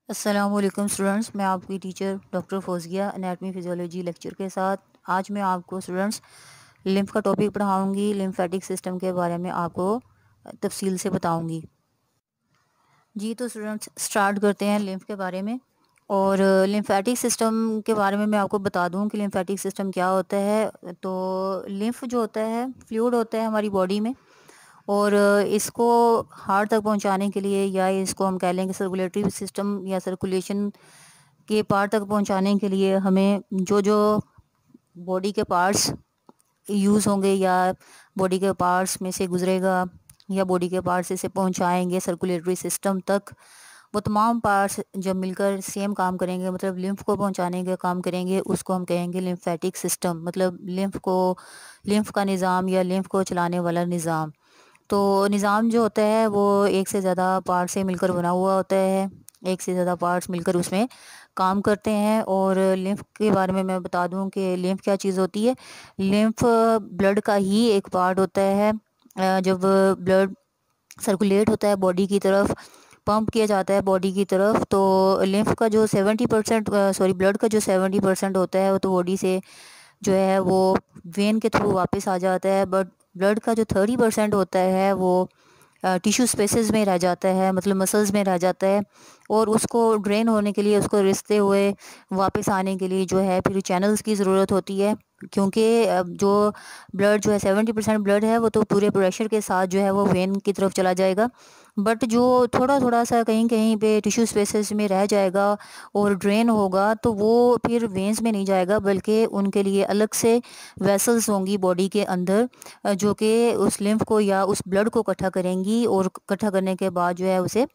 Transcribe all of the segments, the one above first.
अस्सलामुअलैकुम स्टूडेंट्स, मैं आपकी teacher doctor Fauzia anatomy physiology lecture के साथ आज मैं आपको स्टूडेंट्स लिम्फ का टॉपिक पढ़ाऊंगी। लिम्फेटिक सिस्टम के बारे में आपको तफसील से बताऊंगी। जी तो स्टूडेंट्स स्टार्ट करते हैं लिम्फ के बारे में। और लिम्फेटिक सिस्टम के बारे में मैं आपको बता दूं कि लिम्फेटिक सिस्टम क्या होता है। तो लिम्फ जो होता है फ्लूइड होता है हमारी बॉडी में, और इसको हार्ट तक पहुंचाने के लिए, या इसको हम कह लें कि सर्कुलेटरी सिस्टम या सर्कुलेशन के पार्ट तक पहुंचाने के लिए हमें जो जो बॉडी के पार्ट्स यूज़ होंगे या बॉडी के पार्ट्स में से गुजरेगा या बॉडी के पार्ट्स इसे पहुंचाएंगे सर्कुलेटरी सिस्टम तक, वो तमाम पार्ट्स जब मिलकर सेम काम करेंगे, मतलब लिम्फ को पहुंचाने का काम करेंगे, उसको हम कहेंगे लिम्फेटिक सिस्टम। मतलब लिम्फ का निज़ाम या लिम्फ को चलाने वाला निज़ाम। तो निज़ाम जो होता है वो एक से ज़्यादा पार्ट से मिलकर बना हुआ होता है, एक से ज़्यादा पार्ट्स मिलकर उसमें काम करते हैं। और लिम्फ के बारे में मैं बता दूं कि लिम्फ क्या चीज़ होती है। लिम्फ ब्लड का ही एक पार्ट होता है। जब ब्लड सर्कुलेट होता है बॉडी की तरफ, पंप किया जाता है बॉडी की तरफ, तो लिम्फ का जो 70% ब्लड का जो 70% होता है वो तो बॉडी से जो है वो वेन के थ्रू वापस आ जाता है। बट ब्लड का जो 30% होता है वो टिश्यू स्पेसेस में रह जाता है, मतलब मसल्स में रह जाता है। और उसको ड्रेन होने के लिए, उसको रिसते हुए वापस आने के लिए जो है फिर चैनल्स की ज़रूरत होती है। क्योंकि जो ब्लड जो है 70% ब्लड है वो तो पूरे प्रेशर के साथ जो है वो वेन की तरफ चला जाएगा। बट जो थोड़ा थोड़ा सा कहीं कहीं पे टिश्यू स्पेसेस में रह जाएगा और ड्रेन होगा, तो वो फिर वेंस में नहीं जाएगा, बल्कि उनके लिए अलग से वेसल्स होंगी बॉडी के अंदर, जो कि उस लिम्फ को या उस ब्लड को इकट्ठा करेंगी, और इकट्ठा करने के बाद जो है उसे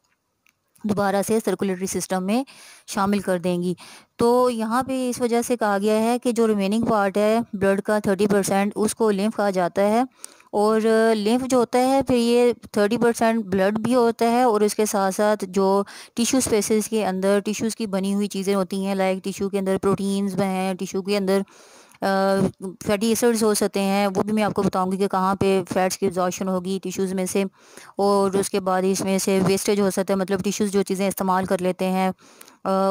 दोबारा से सर्कुलेटरी सिस्टम में शामिल कर देंगी। तो यहाँ पे इस वजह से कहा गया है कि जो रिमेनिंग पार्ट है ब्लड का 30%, उसको लिम्फ कहा जाता है। और लिम्फ जो होता है फिर ये 30% ब्लड भी होता है, और इसके साथ साथ जो टिश्यू स्पेसेस के अंदर टिश्यूज़ की बनी हुई चीज़ें होती हैं, लाइक टिश्यू के अंदर प्रोटीन्स हैं, टिश्यू के अंदर फैटी एसिड्स हो सकते हैं, वो भी मैं आपको बताऊंगी कि कहाँ पे फैट्स की एब्जॉर्प्शन होगी टिश्यूज़ में से। और उसके बाद इसमें से वेस्टेज हो सकता है, मतलब टिश्यूज़ जो चीज़ें इस्तेमाल कर लेते हैं,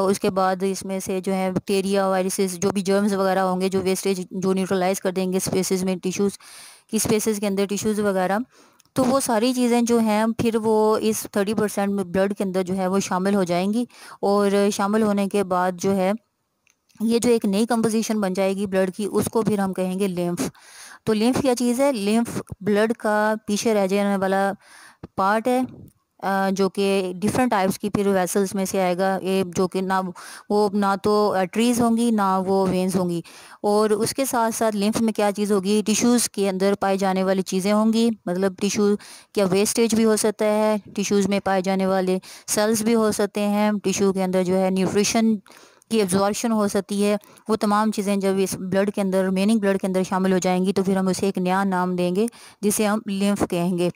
उसके बाद इसमें से जो है बैक्टीरिया, वायरसेस, जो भी जर्म्स वगैरह होंगे, जो वेस्टेज जो न्यूट्रलाइज कर देंगे स्पेसेस में, टिश्यूज़ की स्पेसेस के अंदर टिश्यूज़ वगैरह। तो वो सारी चीज़ें जो हैं फिर वो इस 30% में ब्लड के अंदर जो है वो शामिल हो जाएंगी। और शामिल होने के बाद जो है ये जो एक नई कंपोजिशन बन जाएगी ब्लड की, उसको फिर हम कहेंगे लिम्फ। तो लिम्फ क्या चीज़ है? लिम्फ ब्लड का पीछे रह जाने वाला पार्ट है, जो कि डिफरेंट टाइप्स की फिर वेसल्स में से आएगा, ये जो कि ना तो ट्रीज होंगी ना वो वेन्स होंगी। और उसके साथ साथ लिम्फ में क्या चीज़ होगी? टिश्यूज़ के अंदर पाई जाने वाली चीज़ें होंगी, मतलब टिश्यू क्या वेस्टेज भी हो सकता है, टिश्यूज़ में पाए जाने वाले सेल्स भी हो सकते हैं, टिश्यू के अंदर जो है न्यूट्रिशन की एब्जॉर्प्शन हो सकती है। वो तमाम चीज़ें जब इस ब्लड के अंदर, रिमेनिंग ब्लड के अंदर शामिल हो जाएंगी, तो फिर हम उसे एक नया नाम देंगे जिसे हम लिम्फ कहेंगे।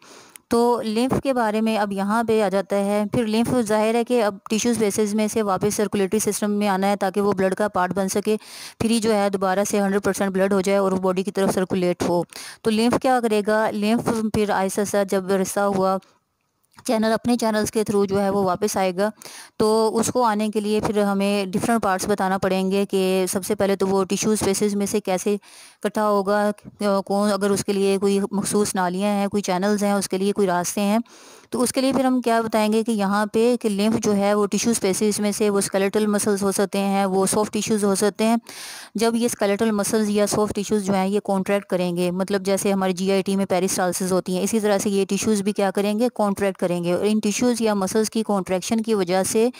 तो लिम्फ के बारे में अब यहाँ पे आ जाता है। फिर लिम्फ ज़ाहिर है कि अब टिश्यू स्पेसेस में से वापस सर्कुलेटरी सिस्टम में आना है ताकि वो ब्लड का पार्ट बन सके, फिर ही जो है दोबारा से 100% ब्लड हो जाए और वो बॉडी की तरफ सर्कुलेट हो। तो लिम्फ क्या करेगा? लिम्फ फिर आहिस्ता आहिस्ता जब रिसा हुआ चैनल अपने चैनल्स के थ्रू जो है वो वापस आएगा, तो उसको आने के लिए फिर हमें डिफरेंट पार्ट्स बताना पड़ेंगे कि सबसे पहले तो वो टिश्यू स्पेसेस में से कैसे इकट्ठा होगा, कौन, अगर उसके लिए कोई मखसूस नालियाँ हैं, कोई चैनल्स हैं, उसके लिए कोई रास्ते हैं। तो उसके लिए फिर हम क्या बताएंगे कि यहाँ पे कि लिम्फ जो है वो टिश्यू स्पेसेस में से वो स्केलेटल मसल्स हो सकते हैं, वो सॉफ्ट टिश्यूज़ हो सकते हैं। जब ये स्केलेटल मसल्स या सॉफ्ट टिश्यूज़ जो हैं ये कॉन्ट्रैक्ट करेंगे, मतलब जैसे हमारी जीआईटी में पेरिस्टालसिस होती हैं, इसी तरह से ये टिश्यूज़ भी क्या करेंगे? कॉन्ट्रैक्ट करेंगे। और इन टिश्यूज़ या मसल्स की कॉन्ट्रैक्शन की वजह से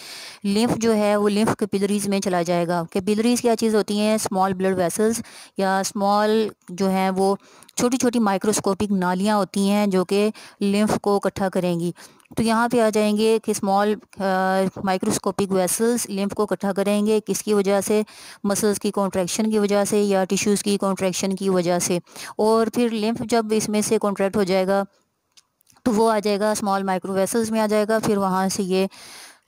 लिम्फ जो है वो लिम्फ कैपिलरीज में चला जाएगा। कैपिलरीज क्या चीज़ होती हैं? स्मॉल ब्लड वेसल्स, या स्मॉल जो हैं वो छोटी छोटी माइक्रोस्कोपिक नालियाँ होती हैं जो कि लिम्फ को इकट्ठा करेंगी। तो यहाँ पे आ जाएंगे कि स्मॉल माइक्रोस्कोपिक वेसल्स लिम्फ को इकट्ठा करेंगे, किसकी वजह से? मसल्स की कॉन्ट्रैक्शन की वजह से या टिश्यूज़ की कॉन्ट्रैक्शन की वजह से। और फिर लिम्फ जब इसमें से कॉन्ट्रैक्ट हो जाएगा तो वो आ जाएगा स्मॉल माइक्रो वेसल्स में आ जाएगा, फिर वहाँ से ये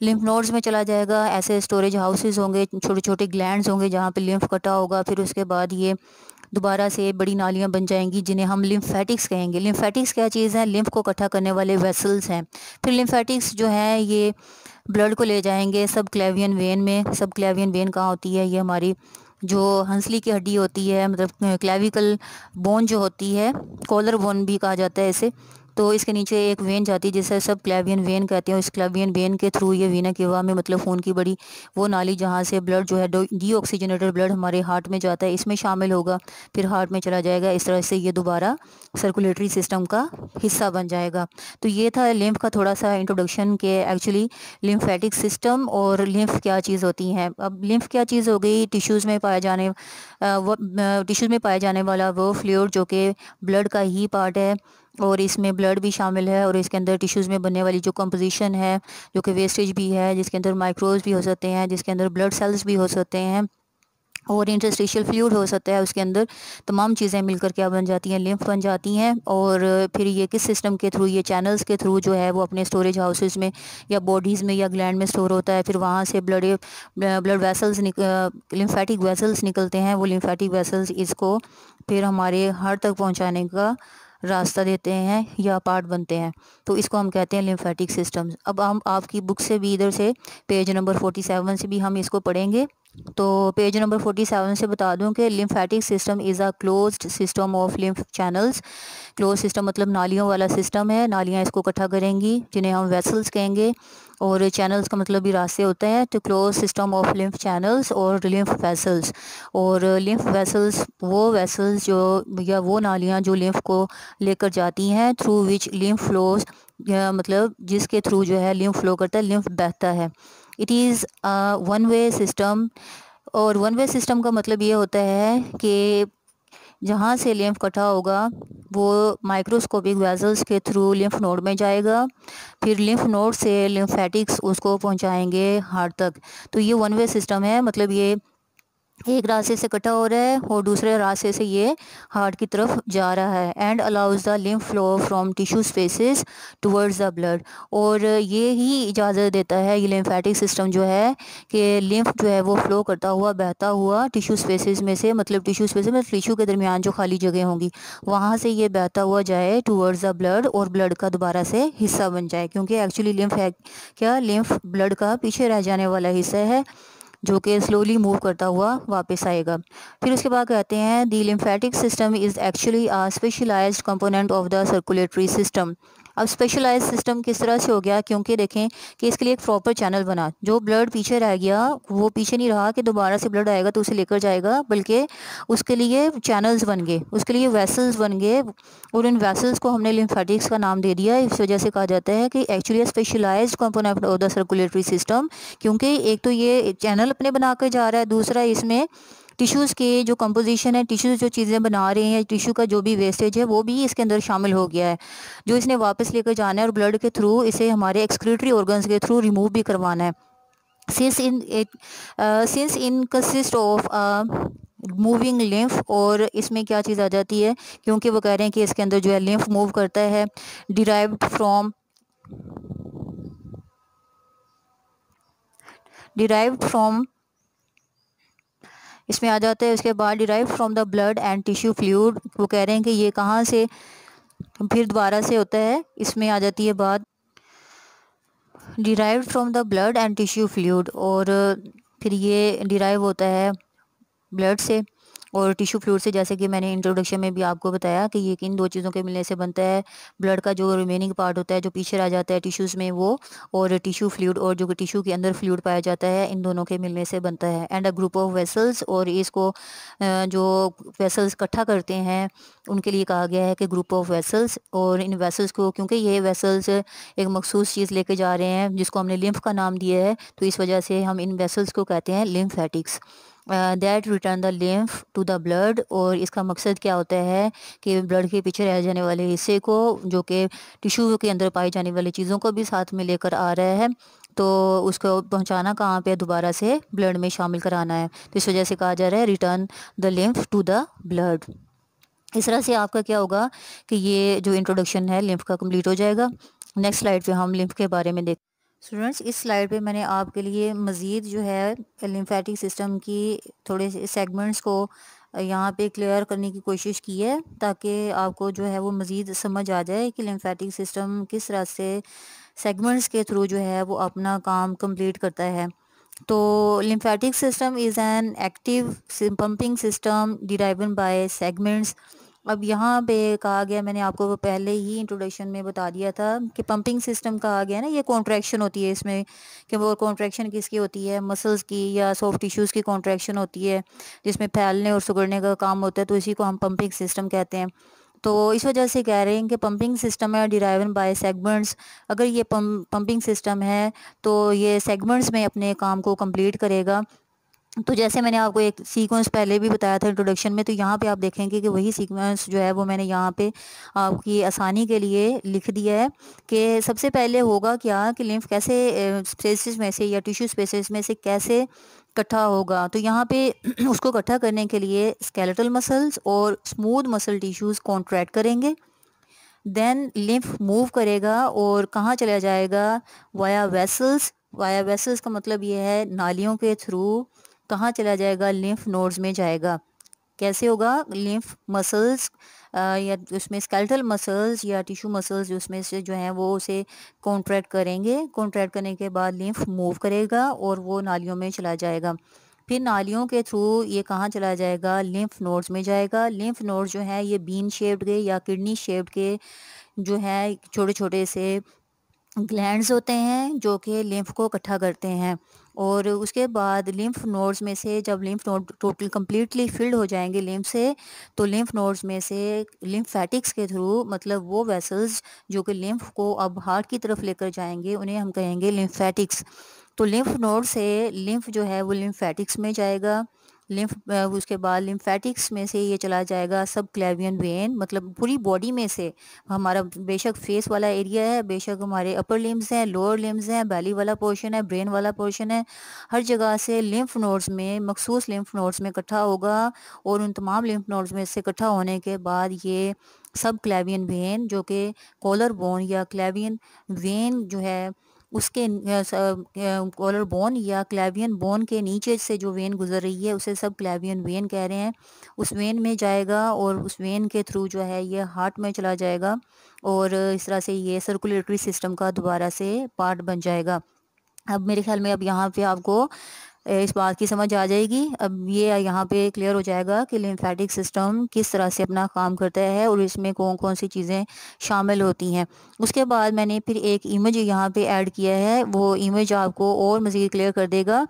लिम्फ नोड्स में चला जाएगा। ऐसे स्टोरेज हाउसेस होंगे, छोटे छोटे ग्लैंड्स होंगे जहाँ पे लिम्फ कटा होगा। फिर उसके बाद ये दोबारा से बड़ी नालियाँ बन जाएंगी जिन्हें हम लिम्फेटिक्स कहेंगे। लिम्फेटिक्स क्या चीज़ है? लिम्फ को इकट्ठा करने वाले वेसल्स हैं। फिर लिम्फेटिक्स जो हैं ये ब्लड को ले जाएंगे सब क्लेवियन वेन में। सब क्लेवियन वेन कहाँ होती है? ये हमारी जो हंसली की हड्डी होती है, मतलब क्लेविकल बोन जो होती है, कॉलर बोन भी कहा जाता है इसे। तो इसके नीचे एक वेन जाती है जिसे सब क्लेवियन वेन कहते हैं। इस क्लेवियन वेन के थ्रू ये वीना केवा में, मतलब खून की बड़ी वो नाली जहाँ से ब्लड जो है डीऑक्सीजनेटेड ब्लड हमारे हार्ट में जाता है, इसमें शामिल होगा, फिर हार्ट में चला जाएगा। इस तरह से ये दोबारा सर्कुलेटरी सिस्टम का हिस्सा बन जाएगा। तो ये था लिम्फ का थोड़ा सा इंट्रोडक्शन के एक्चुअली लिम्फेटिक सिस्टम और लिम्फ क्या चीज़ होती हैं। अब लिम्फ क्या चीज़ हो गई? टिश्यूज़ में पाए जाने वो टिश्यूज़ में पाए जाने वाला वो फ्लूइड जो कि ब्लड का ही पार्ट है, और इसमें ब्लड भी शामिल है, और इसके अंदर टिश्यूज़ में बनने वाली जो कंपोजिशन है, जो कि वेस्टेज भी है, जिसके अंदर माइक्रोज भी हो सकते हैं, जिसके अंदर ब्लड सेल्स भी हो सकते हैं, और इंटरस्टिशियल फ्लूइड हो सकता है। उसके अंदर तमाम चीज़ें मिलकर क्या बन जाती हैं? लिम्फ बन जाती हैं। और फिर ये किस सिस्टम के थ्रू? ये चैनल्स के थ्रू जो है वो अपने स्टोरेज हाउसेस में या बॉडीज़ में या ग्लैंड में स्टोर होता है। फिर वहाँ से ब्लड वेसल्स लिम्फेटिक वेसल्स निकलते हैं। वो लिम्फेटिक वेसल्स इसको फिर हमारे हार्ट तक पहुँचाने का रास्ता देते हैं या पार्ट बनते हैं। तो इसको हम कहते हैं लिम्फेटिक सिस्टम। अब हम आपकी बुक से भी, इधर से पेज नंबर 47 से भी हम इसको पढ़ेंगे। तो पेज नंबर 47 से बता दूं कि lymphatic system is a closed system of lymph channels. Close system मतलब नालियों वाला सिस्टम है। नालियाँ इसको इकट्ठा करेंगी जिन्हें हम वेसल्स कहेंगे, और चैनल्स का मतलब भी रास्ते होते हैं। तो close system of lymph channels और लिम्फ वेसल्स। और लिम्फ वेसल्स वो वेसल्स जो या वो नालियाँ जो लिम्फ को लेकर जाती हैं, थ्रू विच लिम्फ फ्लोज, मतलब जिसके थ्रू जो है लिम्फ फ्लो करता है, लिम्फ बहता है। It is one way system. और वन वे सिस्टम का मतलब ये होता है कि जहाँ से लिम्फ इकट्ठा होगा वो माइक्रोस्कोपिक वेसल्स के थ्रू लिम्फ नोड में जाएगा, फिर लिम्फ नोड से लिम्फेटिक्स उसको पहुँचाएंगे हार्ट तक। तो ये वन वे सिस्टम है, मतलब ये एक रास्ते से इकट्ठा हो रहा है और दूसरे रास्ते से ये हार्ट की तरफ जा रहा है। And allows the lymph flow from tissue spaces towards the blood. और ये ही इजाज़त देता है ये लिम्फेटिक सिस्टम जो है कि लिम्फ जो है वो फ्लो करता हुआ, बहता हुआ टिश्यू स्पेसेस में से, मतलब टिश्यू स्पेसेस में टिश्यू के दरमियान जो खाली जगह होंगी वहाँ से ये बहता हुआ जाए टुवर्ड्स द ब्लड, और ब्लड का दोबारा से हिस्सा बन जाए। क्योंकि एक्चुअली लिम्फ है क्या? लिम्फ ब्लड का पीछे रह जाने वाला हिस्सा है जो कि स्लोली मूव करता हुआ वापस आएगा। फिर उसके बाद कहते हैं the lymphatic system is actually a specialized component of the circulatory system. अब स्पेशलाइज्ड सिस्टम किस तरह से हो गया? क्योंकि देखें कि इसके लिए एक प्रॉपर चैनल बना। जो ब्लड पीछे रह गया वो पीछे नहीं रहा कि दोबारा से ब्लड आएगा तो उसे लेकर जाएगा, बल्कि उसके लिए चैनल्स बन गए, उसके लिए वेसल्स बन गए, और इन वेसल्स को हमने लिम्फेटिक्स का नाम दे दिया। इस वजह से कहा जाता है कि actually specialized component of the circulatory system. क्योंकि एक तो ये चैनल अपने बना कर जा रहा है, दूसरा इसमें टिश्यूज़ के जो कंपोजिशन है, टिश्यूज़ जो चीज़ें बना रहे हैं, टिश्यू का जो भी वेस्टेज है वो भी इसके अंदर शामिल हो गया है, जो इसने वापस लेकर जाना है और ब्लड के थ्रू इसे हमारे एक्सक्रीटरी ऑर्गन्स के थ्रू रिमूव भी करवाना है। Since in consist of moving lymph. और इसमें क्या चीज़ आ जाती है? क्योंकि वो कह रहे हैं कि इसके अंदर जो है लिम्फ मूव करता है, डिराइव्ड फ्रॉम डिराइव्ड फ्रॉम इसमें आ जाता है। उसके बाद derive from the blood and tissue fluid. वो कह रहे हैं कि ये कहाँ से फिर दोबारा से होता है। इसमें आ जाती है बात derive from the blood and tissue fluid, और फिर ये डिराइव होता है ब्लड से और टिश्यू फ्लूइड से। जैसे कि मैंने इंट्रोडक्शन में भी आपको बताया कि ये किन दो चीज़ों के मिलने से बनता है। ब्लड का जो रिमेनिंग पार्ट होता है जो पीछे रह जाता है टिश्यूज़ में वो, और टिश्यू फ्लूइड और जो टिश्यू के अंदर फ्लूइड पाया जाता है, इन दोनों के मिलने से बनता है। And a group of vessels. और इसको जो वेसल्स इकट्ठा करते हैं उनके लिए कहा गया है कि ग्रुप ऑफ वेसल्स। और इन वेसल्स को, क्योंकि ये वेसल्स एक मखसूस चीज़ लेके जा रहे हैं जिसको हमने लिम्फ का नाम दिया है, तो इस वजह से हम इन वेसल्स को कहते हैं lymphatics. That return the lymph to the blood. और इसका मकसद क्या होता है कि ब्लड के पीछे रह जाने वाले हिस्से को, जो कि टिश्यू के अंदर पाई जाने वाली चीज़ों को भी साथ में लेकर आ रहा है, तो उसको पहुंचाना कहाँ पे? दोबारा से ब्लड में शामिल कराना है। तो इस वजह से कहा जा रहा है return the lymph to the blood. इस तरह से आपका क्या होगा कि ये जो इंट्रोडक्शन है लिम्फ का कंप्लीट हो जाएगा। नेक्स्ट स्लाइड पे हम लिम्फ के बारे में देख स्टूडेंट्स, इस स्लाइड पे मैंने आपके लिए मज़ीद जो है लिम्फेटिक सिस्टम की थोड़े से सेगमेंट्स को यहाँ पे क्लियर करने की कोशिश की है, ताकि आपको जो है वो मज़ीद समझ आ जाए कि लिम्फेटिक सिस्टम किस तरह से सेगमेंट्स के थ्रू जो है वो अपना काम कंप्लीट करता है। तो lymphatic system is an active pumping system driven by segments. अब यहाँ पे कहा गया, मैंने आपको पहले ही इंट्रोडक्शन में बता दिया था कि पंपिंग सिस्टम कहा गया ना, ये कॉन्ट्रैक्शन होती है इसमें, कि वो कॉन्ट्रैक्शन किसकी होती है, मसल्स की या सॉफ्ट टिश्यूज़ की कॉन्ट्रैक्शन होती है, जिसमें फैलने और सुगड़ने का काम होता है, तो इसी को हम पंपिंग सिस्टम कहते हैं। तो इस वजह से कह रहे हैं कि पंपिंग सिस्टम है डिराइवन बाय सेगमेंट्स। अगर ये पंपिंग सिस्टम है तो ये सेगमेंट्स में अपने काम को कंप्लीट करेगा। तो जैसे मैंने आपको एक सीक्वेंस पहले भी बताया था इंट्रोडक्शन में, तो यहाँ पे आप देखेंगे कि वही सीक्वेंस जो है वो मैंने यहाँ पे आपकी आसानी के लिए लिख दिया है कि सबसे पहले होगा क्या कि लिम्फ कैसे स्पेसेस में से या टिश्यू स्पेसेस में से कैसे इकट्ठा होगा। तो यहाँ पे उसको इकट्ठा करने के लिए स्केलेटल मसल्स और स्मूथ मसल टिश्यूज़ कॉन्ट्रैक्ट करेंगे। देन लिम्फ मूव करेगा और कहाँ चला जाएगा, वाया वेसल्स। वाया वेसल्स का मतलब ये है नालियों के थ्रू कहाँ चला जाएगा, लिम्फ नोड्स में जाएगा। कैसे होगा, लिम्फ मसल्स या उसमें स्केलेटल मसल्स या टिश्यू मसल्स उसमें से जो हैं वो उसे कॉन्ट्रैक्ट करेंगे। कॉन्ट्रैक्ट करने के बाद लिम्फ मूव करेगा और वो नालियों में चला जाएगा। फिर नालियों के थ्रू ये कहाँ चला जाएगा, लिम्फ नोड्स में जाएगा। लिम्फ नोड्स जो है ये बीन शेप्ड के या किडनी शेप्ड के जो है छोटे छोटे से ग्लैंड्स होते हैं जो कि लिम्फ को इकट्ठा करते हैं। और उसके बाद लिम्फ नोड्स में से जब lymph node total completely field हो जाएंगे लिम्फ से, तो लिम्फ नोड्स में से लिम्फेटिक्स के थ्रू, मतलब वो वेसल्स जो कि लिम्फ को अब हार्ट की तरफ लेकर जाएंगे, उन्हें हम कहेंगे लिम्फेटिक्स। तो लिम्फ नोड से लिम्फ जो है वो लिम्फेटिक्स में जाएगा। लिम्फ उसके बाद लिम्फेटिक्स में से ये चला जाएगा सब क्लेवियन वेन, मतलब पूरी बॉडी में से। हमारा बेशक फेस वाला एरिया है, बेशक हमारे अपर लिम्स हैं, लोअर लिम्स हैं, बैली वाला पोर्शन है, ब्रेन वाला पोर्शन है, हर जगह से लिम्फ नोड्स में, मखसूस लिम्फ नोड्स में इकट्ठा होगा। और उन तमाम लिम्फ नोड्स में से इकट्ठा होने के बाद ये सब क्लेवियन वेन जो कि कॉलर बोन या क्लेवियन वेन जो है उसके कॉलर बोन या क्लेवियन बोन के नीचे से जो वेन गुजर रही है उसे सब क्लेवियन वेन कह रहे हैं, उस वेन में जाएगा और उस वेन के थ्रू जो है ये हार्ट में चला जाएगा। और इस तरह से ये सर्कुलेटरी सिस्टम का दोबारा से पार्ट बन जाएगा। अब मेरे ख्याल में अब यहाँ पे आपको इस बात की समझ आ जाएगी। अब ये यहाँ पे क्लियर हो जाएगा कि लिम्फेटिक सिस्टम किस तरह से अपना काम करता है और इसमें कौन कौन सी चीज़ें शामिल होती हैं। उसके बाद मैंने फिर एक इमेज यहाँ पे ऐड किया है, वो इमेज आपको और मज़ीद क्लियर कर देगा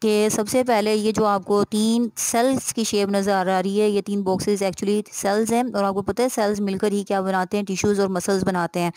कि सबसे पहले ये जो आपको 3 सेल्स की शेप नज़र आ रही है, ये 3 बॉक्सेस एक्चुअली सेल्स हैं। और आपको पता है सेल्स मिलकर ही क्या बनाते हैं, टिश्यूज़ और मसल्स बनाते हैं।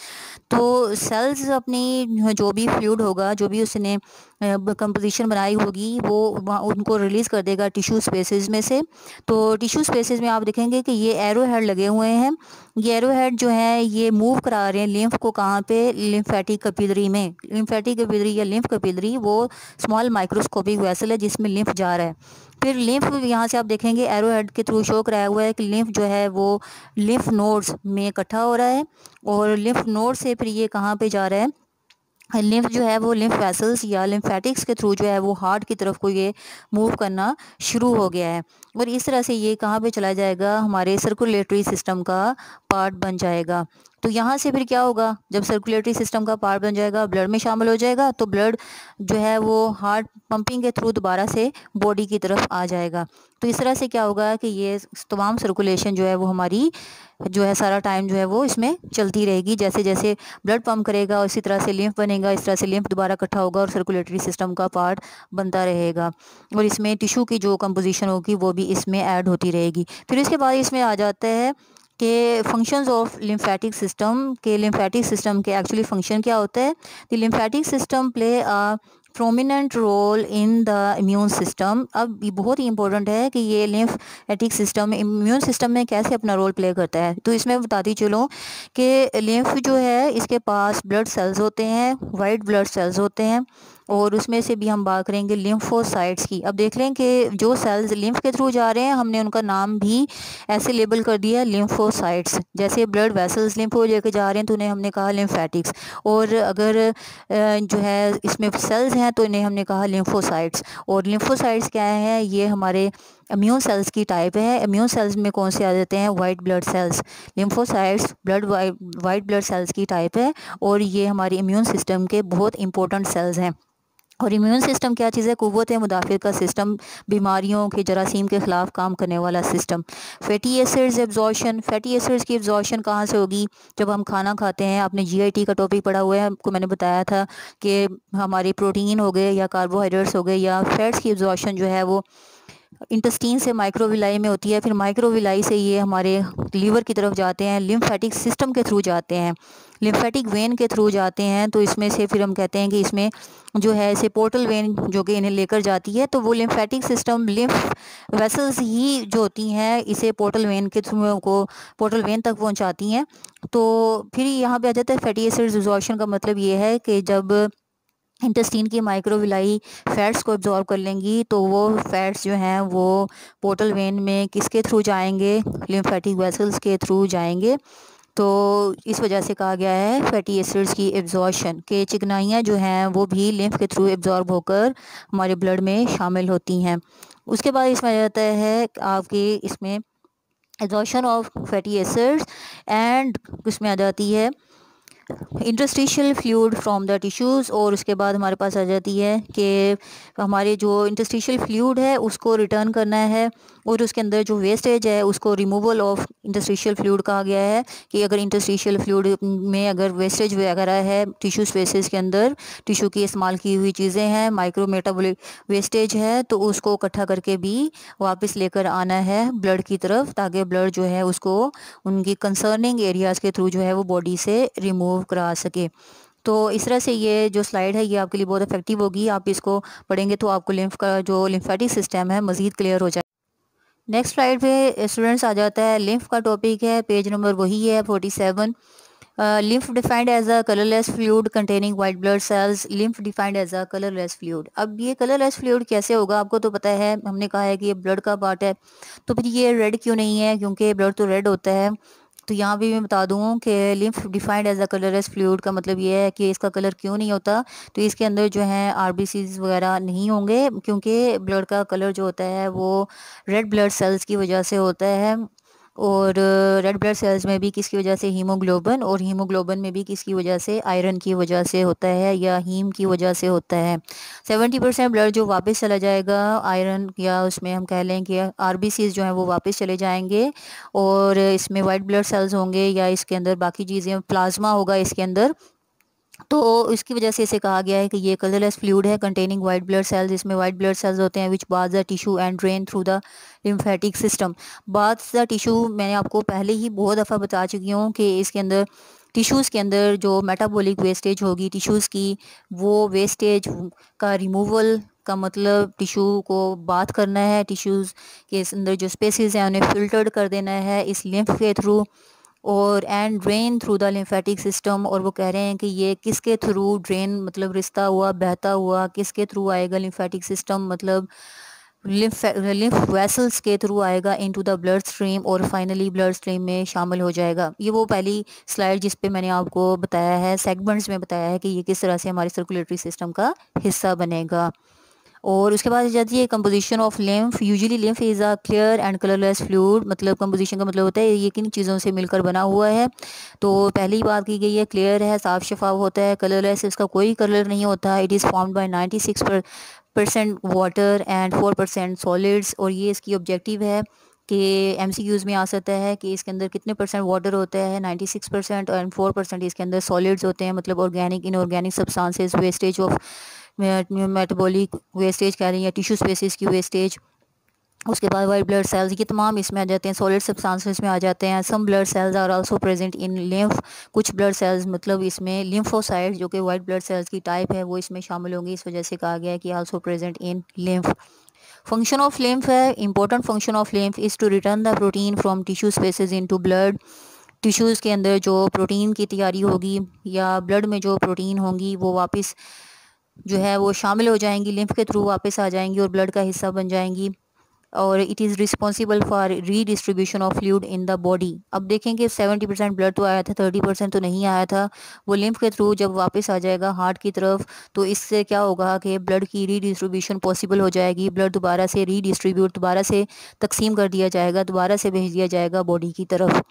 तो सेल्स अपनी जो भी फ्लूइड होगा, जो भी उसने कंपोजिशन बनाई होगी, वो उनको रिलीज़ कर देगा टिश्यू स्पेसेस में से। तो टिश्यू स्पेसेस में आप देखेंगे कि ये एरो हेड लगे हुए हैं। ये एरो हेड जो है ये मूव करा रहे हैं लिम्फ को, कहाँ पे, लिम्फेटिक कैपिलरी में। लिम्फेटिक कैपिलरी या लिम्फ कैपिलरी वो स्मॉल माइक्रोस्कोपिक वेसल है जिसमें लिम्फ जा रहा है। फिर लिम्फ यहाँ से आप देखेंगे एरो हेड के थ्रू शो कराया हुआ है कि लिम्फ जो है वो लिम्फ नोड्स में इकट्ठा हो रहा है। और लिम्फ नोड से फिर ये कहाँ पे जा रहा है, लिम्फ जो है वो लिम्फ वेसल्स या लिम्फेटिक्स के थ्रू जो है वो हार्ट की तरफ को ये मूव करना शुरू हो गया है। और इस तरह से ये कहाँ पे चला जाएगा, हमारे सर्कुलेटरी सिस्टम का पार्ट बन जाएगा। तो यहाँ से फिर क्या होगा, जब सर्कुलेटरी सिस्टम का पार्ट बन जाएगा, ब्लड में शामिल हो जाएगा, तो ब्लड जो है वो हार्ट पंपिंग के थ्रू दोबारा से बॉडी की तरफ आ जाएगा। तो इस तरह से क्या होगा कि ये तमाम सर्कुलेशन जो है वो हमारी जो है सारा टाइम जो है वो इसमें चलती रहेगी। जैसे जैसे ब्लड पंप करेगा इसी तरह से लिम्फ बनेगा, इस तरह से लिम्फ दोबारा इकट्ठा होगा और सर्कुलेटरी सिस्टम का पार्ट बनता रहेगा। और इसमें टिश्यू की जो कंपोजिशन होगी वो भी इसमें ऐड होती रहेगी। फिर इसके बाद इसमें आ जाता है कि फंक्शंस ऑफ लिम्फेटिक सिस्टम, के लिम्फेटिक सिस्टम के एक्चुअली फंक्शन क्या होता है। The lymphatic system play a prominent role in the immune system. अब ये बहुत ही इंपॉर्टेंट है कि ये लिम्फेटिक सिस्टम इम्यून सिस्टम में कैसे अपना रोल प्ले करता है। तो इसमें बताती चलो कि लिम्फ जो है इसके पास ब्लड सेल्स होते हैं, वाइट ब्लड सेल्स होते हैं, और उसमें से भी हम बात करेंगे लिम्फोसाइट्स की। अब देख लें कि जो सेल्स लिम्फ के थ्रू जा रहे हैं हमने उनका नाम भी ऐसे लेबल कर दिया लिम्फोसाइट्स। जैसे ब्लड वेसल्स लिम्फो लेके जा रहे हैं तो उन्हें हमने कहा लिम्फेटिक्स, और अगर जो है इसमें सेल्स हैं तो इन्हें हमने कहा लिम्फोसाइट्स। और लिम्फोसाइट्स क्या है, ये हमारे इम्यून सेल्स की टाइप है। इम्यून सेल्स में कौन से आ जाते हैं? White blood sales. Lymphocytes white blood cells की टाइप है और ये हमारे इम्यून सिस्टम के बहुत इंपॉर्टेंट सेल्स हैं। और इम्यून सिस्टम क्या चीज़ है? क़ुव्वत मुदाफ़ियत का सिस्टम, बीमारियों के जरासीम के ख़िलाफ़ काम करने वाला system. Fatty acids absorption, fatty acids की एब्जॉर्शन कहाँ से होगी? जब हम खाना खाते हैं। आपने जीआईटी का टॉपिक पढ़ा हुआ है, आपको मैंने बताया था कि हमारे प्रोटीन हो गए या कार्बोहाइड्रेट्स हो गए या फैट्स की एब्जॉर्शन जो है वो इंटेस्टीन से माइक्रोविलाई में होती है। फिर माइक्रोविलाई से ये हमारे लीवर की तरफ जाते हैं, लिम्फेटिक सिस्टम के थ्रू जाते हैं, लिम्फेटिक वेन के थ्रू जाते हैं। तो इसमें से फिर हम कहते हैं कि इसमें जो है इसे पोर्टल वेन जो कि इन्हें लेकर जाती है। तो वो लिम्फेटिक सिस्टम लिम्फ वेसल्स ही जो होती हैं इसे पोर्टल वेन के थ्रू को पोर्टल वेन तक पहुंचाती हैं। तो फिर यहाँ पे आ जाता है फैटी एसिड्स एब्जॉर्प्शन का मतलब ये है कि जब इंटेस्टीन की माइक्रोविलाई फैट्स को एब्जॉर्ब कर लेंगी तो वो फैट्स जो हैं वो पोर्टल वेन में किसके थ्रू जाएंगे? लिम्फेटिक वेसल्स के थ्रू जाएंगे। तो इस वजह से कहा गया है फैटी एसिड्स की एब्जॉर्प्शन के चिकनाइयाँ जो हैं वो भी लिम्फ के थ्रू एब्जॉर्ब होकर हमारे ब्लड में शामिल होती हैं। उसके बाद इसमें आ जाता है आपके इसमें absorption of fatty acids and इसमें आ जाती है interstitial fluid from the tissues. और उसके बाद हमारे पास आ जाती है कि हमारे जो इंटरस्टिशियल फ्लूइड है उसको रिटर्न करना है और उसके अंदर जो वेस्टेज है उसको रिमूवल ऑफ इंटरस्टिशियल फ्लूइड कहा गया है कि अगर इंटरस्टिशियल फ्लूइड में अगर वेस्टेज वगैरह है टिश्यू स्पेसेस के अंदर, टिश्यू की इस्तेमाल की हुई चीज़ें हैं, माइक्रो मेटाबॉलिक वेस्टेज है, तो उसको इकट्ठा करके भी वापस लेकर आना है ब्लड की तरफ ताकि ब्लड जो है उसको उनकी कंसर्निंग एरियाज़ के थ्रू जो है वो बॉडी से रिमूव करा सके। तो इस तरह से ये जो स्लाइड है ये आपके लिए बहुत इफेक्टिव होगी। आप इसको पढ़ेंगे तो आपको लिम्फ का जो लिम्फेटिक सिस्टम है मज़ीद क्लियर हो जाए। नेक्स्ट स्लाइड पे स्टूडेंट्स आ जाता है लिम्फ का टॉपिक है, पेज नंबर वही है 47। Lymph defined as a colourless fluid containing white blood cells. Lymph defined as a colourless fluid. अब ये कलरलेस फ्लूइड कैसे होगा? आपको तो पता है, हमने कहा है कि ये ब्लड का पार्ट है, तो फिर ये रेड क्यों नहीं है? क्योंकि ब्लड तो रेड होता है। तो यहाँ भी मैं बता दूँ कि lymph defined as a colourless fluid का मतलब ये है कि इसका कलर क्यों नहीं होता। तो इसके अंदर जो है आरबीसीज वगैरह नहीं होंगे क्योंकि ब्लड का कलर जो होता है वो रेड ब्लड सेल्स की वजह से होता है। और रेड ब्लड सेल्स में भी किसकी वजह से? हीमोग्लोबिन, और हीमोग्लोबिन में भी किसकी वजह से? आयरन की वजह से होता है या हीम की वजह से होता है। 70% ब्लड जो वापस चला जाएगा आयरन, या उसमें हम कह लें कि आरबीसीज जो है वो वापस चले जाएंगे और इसमें वाइट ब्लड सेल्स होंगे या इसके अंदर बाकी चीज़ें, प्लाज्मा होगा इसके अंदर। तो इसकी वजह से इसे कहा गया है कि ये कलरलेस फ्लूइड है कंटेनिंग वाइट ब्लड सेल्स। इसमें वाइट ब्लड सेल्स होते हैं which bathe the tissue and drain through the lymphatic system. Bathe the tissue मैंने आपको पहले ही बहुत दफ़ा बता चुकी हूँ कि इसके अंदर टिश्यूज़ के अंदर जो मेटाबॉलिक वेस्टेज होगी टिश्यूज़ की, वो वेस्टेज का रिमूवल का मतलब टिश्यू को बात करना है, टिश्यूज़ के अंदर जो स्पेसेस हैं उन्हें फिल्टर्ड कर देना है इस लिम्फ के थ्रू, और and drain through the lymphatic system. और वो कह रहे हैं कि ये किसके थ्रू ड्रेन मतलब रिश्ता हुआ, बहता हुआ किसके थ्रू आएगा? लिम्फेटिक सिस्टम मतलब लिम्फ वेसल्स के थ्रू आएगा इनटू द ब्लड स्ट्रीम और फाइनली ब्लड स्ट्रीम में शामिल हो जाएगा। ये वो पहली स्लाइड जिस पे मैंने आपको बताया है, सेगमेंट्स में बताया है कि ये किस तरह से हमारे सर्कुलेटरी सिस्टम का हिस्सा बनेगा। और उसके बाद जाती है composition of lymph. Usually lymph is a clear and colourless fluid. मतलब कंपोजिशन का मतलब होता है ये किन चीज़ों से मिलकर बना हुआ है। तो पहली बात की गई है क्लियर है, साफ शफाफ होता है। कलरलेस, इसका कोई कलर नहीं होता। It is formed by 96% water and 4% solids. और ये इसकी ऑब्जेक्टिव है कि एमसीक्यूज़ में आ सकता है कि इसके अंदर कितने परसेंट वाटर होता है? 96% एंड 4% इसके अंदर सॉलिड्स होते हैं। मतलब organic inorganic substances, wastage of metabolic wastage कह रही है, टिश्यू स्पेसिस की वेस्टेज। उसके बाद वाइट ब्लड सेल्स, ये तमाम इसमें आ जाते हैं, सॉलिड सब्सटेंसेस में आ जाते हैं। Some blood cells are also present in lymph. कुछ ब्लड सेल्स मतलब इसमें लिम्फोसाइट्स जो कि वाइट ब्लड सेल्स की टाइप है वो इसमें शामिल होंगी। इस वजह से कहा गया है कि also present in lymph. Function of lymph है, important function of lymph is to return the protein from tissue spaces into blood. Tissues के अंदर जो प्रोटीन की तैयारी होगी या ब्लड में जो प्रोटीन होंगी वो वापस जो है वो शामिल हो जाएंगी, लिम्फ के थ्रू वापस आ जाएंगी और ब्लड का हिस्सा बन जाएंगी। और it is responsible for redistribution of fluid in the body. अब देखेंगे 70% ब्लड तो आया था, 30% तो नहीं आया था। वो लिम्फ के थ्रू जब वापस आ जाएगा हार्ट की तरफ, तो इससे क्या होगा कि ब्लड की रीडिस्ट्रीब्यूशन पॉसिबल हो जाएगी। ब्लड दोबारा से रीडिस्ट्रीब्यूट, दोबारा से तकसीम कर दिया जाएगा, दोबारा से भेज दिया जाएगा बॉडी की तरफ।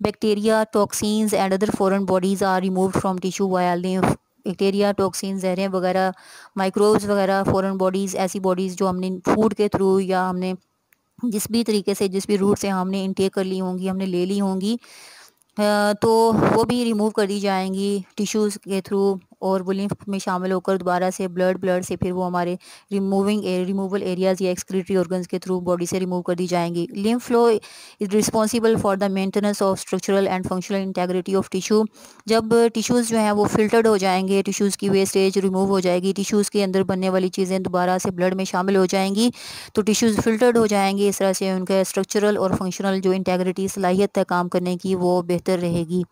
Bacteria, toxins and other foreign bodies are removed from tissue via lymph. Bacteria, toxin, जहरें वगैरह, माइक्रोब्स वगैरह, फॉरेन बॉडीज़, ऐसी बॉडीज़ जो हमने फूड के थ्रू या हमने जिस भी तरीके से, जिस भी रूट से हमने इनटेक कर ली होंगी, हमने ले ली होंगी, तो वो भी रिमूव कर दी जाएंगी टिश्यूज़ के थ्रू, और वो लिम्फ में शामिल होकर दोबारा से ब्लड से फिर वो हमारे रिमूवल एरियाज़ या एक्सक्रीटरी ऑर्गन्स के थ्रू बॉडी से रिमूव कर दी जाएंगी। Lymph flow is responsible for the maintenance of structural and functional integrity of tissue. जब टिश्यूज़ जो हैं वो फिल्टर्ड हो जाएंगे, टिश्यूज़ की वेस्टेज रिमूव हो जाएगी, टिश्यूज़ के अंदर बनने वाली चीज़ें दोबारा से ब्लड में शामिल हो जाएंगी, तो टिश्यूज़ फिल्टर्ड हो जाएंगे। इस तरह से उनका स्ट्रक्चरल और फंक्शनल जो इंटेग्रिटी, सलाहियत है काम करने की, वो बेहतर रहेगी।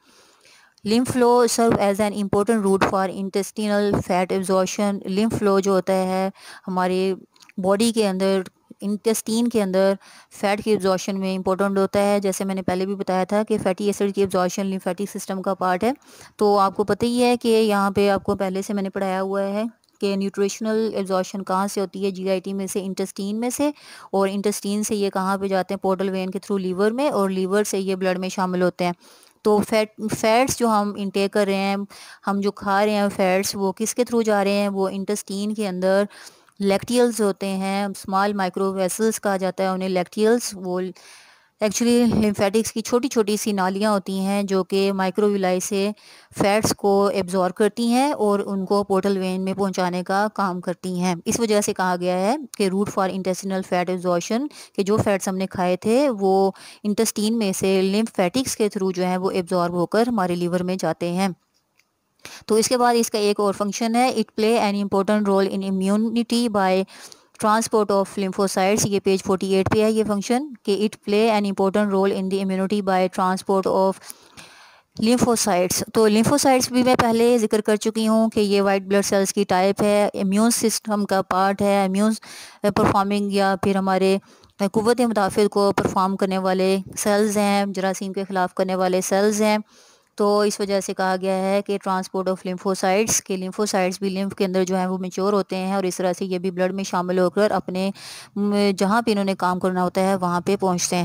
Lymph flow serve as an important route for intestinal fat absorption. Lymph flow जो होता है हमारे बॉडी के अंदर, इंटेस्टीन के अंदर फ़ैट की एब्जॉर्शन में इंपॉर्टेंट होता है। जैसे मैंने पहले भी बताया था कि फैटी एसिड की एब्जॉर्शन लिम्फेटिक सिस्टम का पार्ट है। तो आपको पता ही है कि यहाँ पे आपको पहले से मैंने पढ़ाया हुआ है कि न्यूट्रिशनल एब्जॉर्शन कहाँ से होती है, जीआईटी में से, इंटेस्टीन में से, और इंटेस्टीन से ये कहाँ पे जाते हैं, पोर्टल वेन के थ्रू लीवर में, और लीवर से ये ब्लड में शामिल होते हैं। तो फैट्स जो हम इंटेक कर रहे हैं, हम जो खा रहे हैं फैट्स, वो किसके थ्रू जा रहे हैं, वो इंटेस्टीन के अंदर लैक्टियल्स होते हैं, स्मॉल माइक्रो वेसल्स कहा जाता है उन्हें, लैक्टियल्स। वो एक्चुअली लिम्फेटिक्स की छोटी छोटी सी नालियाँ होती हैं जो कि माइक्रोविलाई से फैट्स को एब्जॉर्ब करती हैं और उनको पोर्टल वेन में पहुंचाने का काम करती हैं। इस वजह से कहा गया है कि route for intestinal fat absorption, कि जो फैट्स हमने खाए थे वो इंटेस्टीन में से लिम्फेटिक्स के थ्रू जो है वो एब्जॉर्ब होकर हमारे लीवर में जाते हैं। तो इसके बाद इसका एक और फंक्शन है, it play an important role in immunity by transport of lymphocytes. ये पेज 48 पे है ये फंक्शन, कि it play an important role in the immunity by transport of lymphocytes. तो लिम्फोसाइट्स भी मैं पहले जिक्र कर चुकी हूँ कि ये वाइट ब्लड सेल्स की टाइप है, इम्यून सिस्टम का पार्ट है, इम्यून परफॉर्मिंग या फिर हमारे कुव्वत मुदाफ़िर को परफॉर्म करने वाले सेल्स हैं, जरासीम के ख़िलाफ़ करने वाले सेल्स हैं। तो इस वजह से कहा गया है कि ट्रांसपोर्ट ऑफ लिम्फोसाइट्स, के लिम्फोसाइट्स भी लिम्फ के अंदर जो है वो मैच्योर होते हैं, और इस तरह से ये भी ब्लड में शामिल होकर अपने जहाँ पे इन्होंने काम करना होता है वहाँ पे पहुँचते हैं।